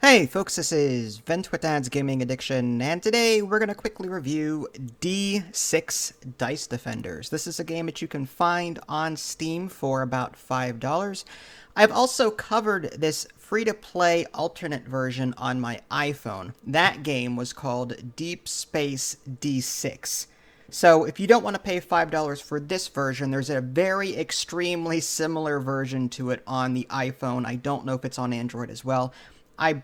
Hey folks, this is Vent with Dad's Gaming Addiction, and today we're going to quickly review Dee-6 Dice Defenders. This is a game that you can find on Steam for about $5. I've also covered this free-to-play alternate version on my iPhone. That game was called Deep Space Dee-6. So if you don't want to pay $5 for this version, there's a very extremely similar version to it on the iPhone. I don't know if it's on Android as well. I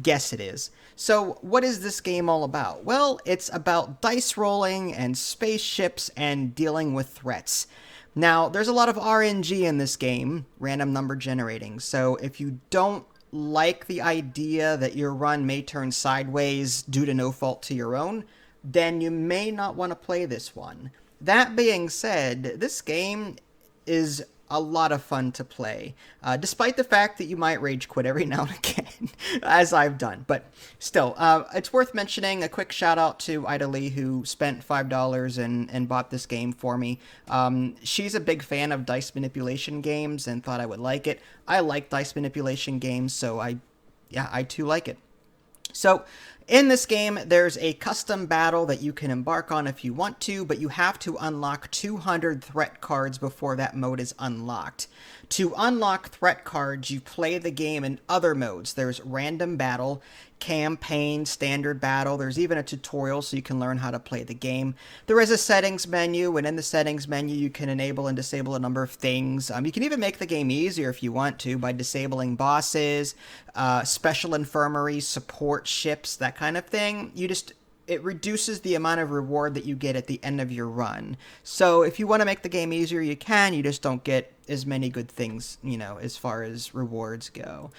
guess it is. So what is this game all about? Well, it's about dice rolling and spaceships and dealing with threats. Now, there's a lot of RNG in this game, random number generating. So if you don't like the idea that your run may turn sideways due to no fault to your own, then you may not want to play this one. That being said, this game is a lot of fun to play, despite the fact that you might rage quit every now and again, as I've done. But still, it's worth mentioning a quick shout out to Ida Lee, who spent $5 and bought this game for me. She's a big fan of dice manipulation games and thought I would like it. I like dice manipulation games, so I too like it. So, in this game, there's a custom battle that you can embark on if you want to, but you have to unlock 200 threat cards before that mode is unlocked. To unlock threat cards, you play the game in other modes. There's random battle, campaign, standard battle. There's even a tutorial so you can learn how to play the game. There is a settings menu, and in the settings menu, you can enable and disable a number of things. You can even make the game easier if you want to by disabling bosses, special infirmaries, support ships, that kind of thing. It reduces the amount of reward that you get at the end of your run. So if you want to make the game easier, you can. You just don't get as many good things, as far as rewards go.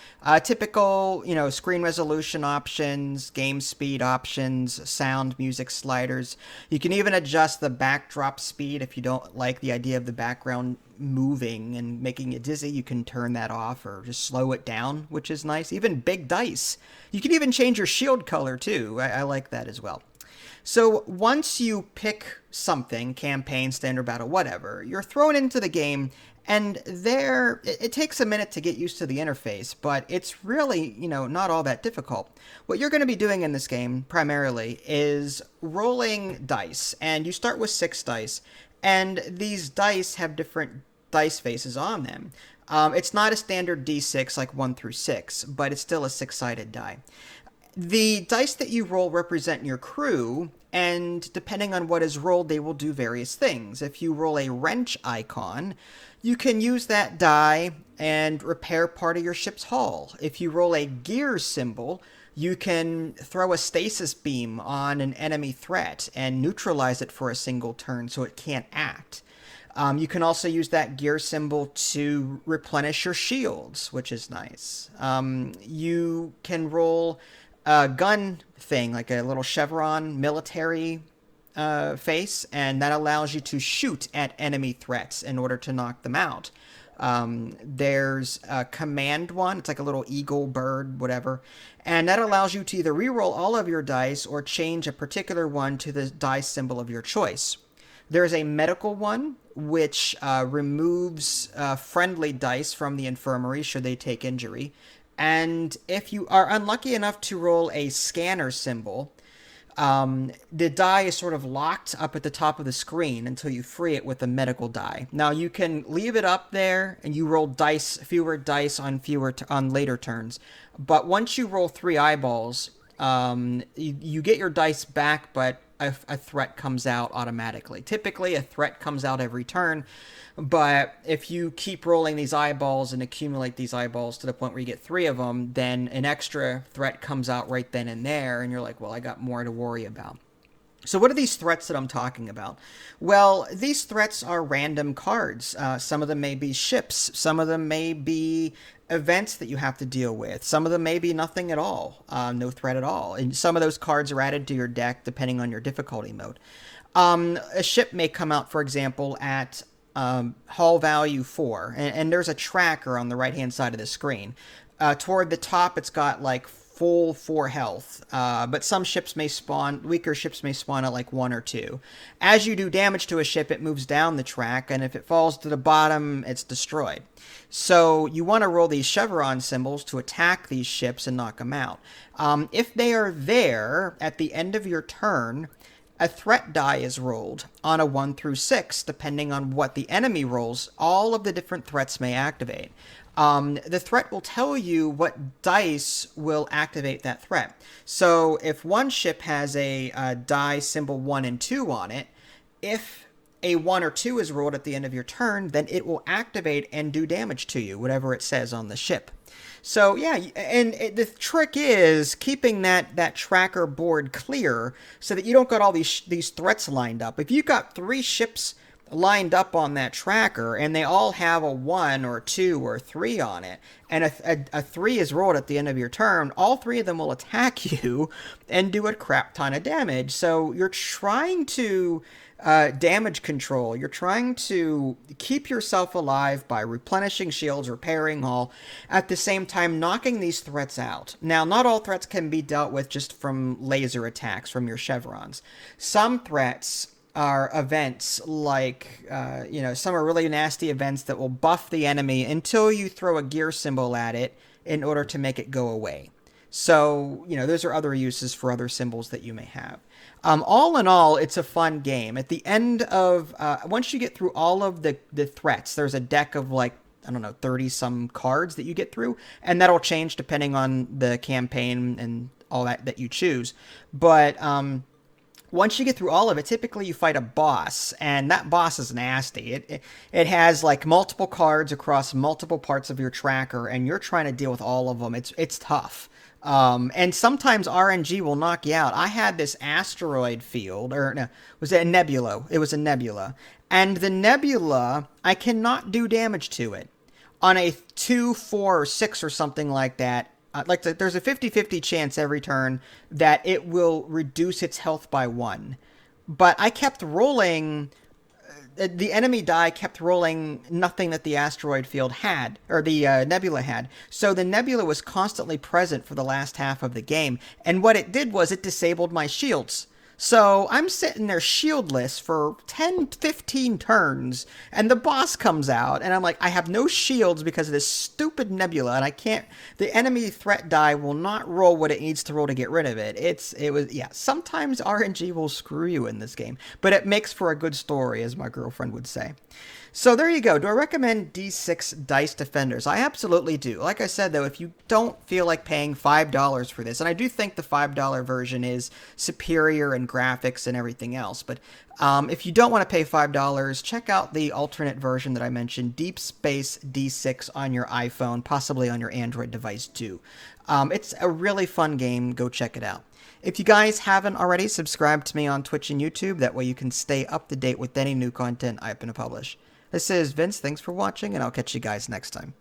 Typical, screen resolution options, game speed options, sound, music sliders. You can even adjust the backdrop speed if you don't like the idea of the background moving and making it dizzy. You can turn that off or just slow it down, which is nice. Even big dice. You can even change your shield color too. I like that as well. So once you pick something, campaign, standard battle, whatever, you're thrown into the game, and it takes a minute to get used to the interface, but it's really, not all that difficult. What you're going to be doing in this game, primarily, is rolling dice, and you start with 6 dice, and these dice have different dice faces on them. It's not a standard D6 like 1 through 6, but it's still a 6-sided die. The dice that you roll represent your crew, and depending on what is rolled, they will do various things. If you roll a wrench icon, you can use that die and repair part of your ship's hull. If you roll a gear symbol, you can throw a stasis beam on an enemy threat and neutralize it for a single turn so it can't act. You can also use that gear symbol to replenish your shields, which is nice. You can roll a gun thing, like a little chevron military face, and that allows you to shoot at enemy threats in order to knock them out. There's a command one. It's like a little eagle, bird, whatever. And that allows you to either reroll all of your dice or change a particular one to the dice symbol of your choice. There's a medical one, which removes friendly dice from the infirmary should they take injury. And if you are unlucky enough to roll a scanner symbol, the die is sort of locked up at the top of the screen until you free it with the medical die. Now, you can leave it up there, and you roll fewer dice on later turns. But once you roll 3 eyeballs, you get your dice back, but a threat comes out automatically. Typically, a threat comes out every turn, but if you keep rolling these eyeballs and accumulate these eyeballs to the point where you get 3 of them, then an extra threat comes out right then and there, and you're like, well, I got more to worry about. So what are these threats that I'm talking about? Well, these threats are random cards. Some of them may be ships. Some of them may be events that you have to deal with. Some of them may be nothing at all, no threat at all. And some of those cards are added to your deck depending on your difficulty mode. A ship may come out, for example, at hull value 4, and there's a tracker on the right-hand side of the screen. Toward the top, it's got like full 4 health, but some ships may spawn, weaker ships may spawn at like 1 or 2. As you do damage to a ship, it moves down the track, and if it falls to the bottom, it's destroyed. So you want to roll these chevron symbols to attack these ships and knock them out. If they are there at the end of your turn, a threat die is rolled on a 1 through 6, depending on what the enemy rolls. All of the different threats may activate. The threat will tell you what dice will activate that threat. So if one ship has a die symbol 1 and 2 on it, if a 1 or 2 is rolled at the end of your turn, then it will activate and do damage to you, whatever it says on the ship. So yeah, and the trick is keeping that tracker board clear so that you don't got all these threats lined up. If you got 3 ships lined up on that tracker and they all have a 1 or 2 or 3 on it, and a 3 is rolled at the end of your turn, all 3 of them will attack you and do a crap ton of damage. So you're trying to damage control. You're trying to keep yourself alive by replenishing shields, repairing all, at the same time knocking these threats out. Now, not all threats can be dealt with just from laser attacks from your chevrons. Some threats are events like, some are really nasty events that will buff the enemy until you throw a gear symbol at it in order to make it go away. So, those are other uses for other symbols that you may have. All in all, it's a fun game. At the end of, once you get through all of the threats, there's a deck of 30-some cards that you get through, and that'll change depending on the campaign and all that you choose. But once you get through all of it, typically you fight a boss, and that boss is nasty. It has multiple cards across multiple parts of your tracker, and you're trying to deal with all of them. It's tough. And sometimes RNG will knock you out. I had this asteroid field, or no, was it a nebula? It was a nebula. And the nebula, I cannot do damage to it. On a 2, 4, or 6 or something like that, there's a 50-50 chance every turn that it will reduce its health by 1. But I kept rolling, the enemy die kept rolling nothing that the asteroid field had, or the nebula had. So the nebula was constantly present for the last half of the game. And what it did was it disabled my shields. So I'm sitting there shieldless for 10, 15 turns, and the boss comes out, and I'm like, I have no shields because of this stupid nebula, and I can't, the enemy threat die will not roll what it needs to roll to get rid of it. Sometimes RNG will screw you in this game, but it makes for a good story, as my girlfriend would say. So there you go. Do I recommend Dee-6 Dice Defenders? I absolutely do. Like I said, though, if you don't feel like paying $5 for this, and I do think the $5 version is superior in graphics and everything else, but if you don't want to pay $5, check out the alternate version that I mentioned, Deep Space Dee-6 on your iPhone, possibly on your Android device too. It's a really fun game. Go check it out. If you guys haven't already, subscribe to me on Twitch and YouTube. That way you can stay up to date with any new content I happen to publish. This is Vince. Thanks for watching, and I'll catch you guys next time.